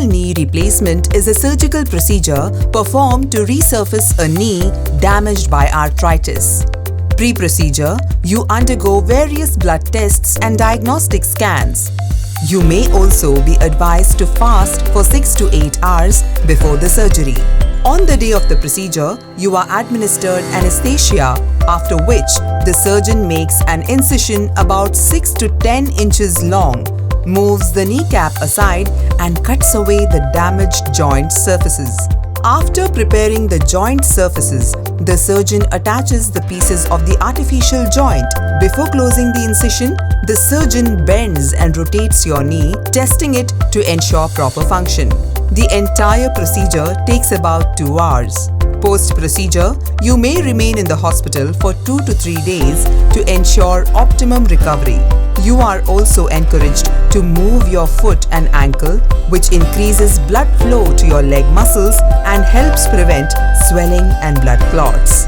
total knee replacement is a surgical procedure performed to resurface a knee damaged by arthritis. Pre-procedure, you undergo various blood tests and diagnostic scans. You may also be advised to fast for 6 to 8 hours before the surgery. On the day of the procedure, you are administered anesthesia, after which the surgeon makes an incision about 6 to 10 inches long, moves the kneecap aside and cuts away the damaged joint surfaces. After preparing the joint surfaces, the surgeon attaches the pieces of the artificial joint. Before closing the incision, the surgeon bends and rotates your knee, testing it to ensure proper function. The entire procedure takes about 2 hours. Post-procedure, you may remain in the hospital for 2 to 3 days to ensure optimum recovery. You are also encouraged to move your foot and ankle, which increases blood flow to your leg muscles and helps prevent swelling and blood clots.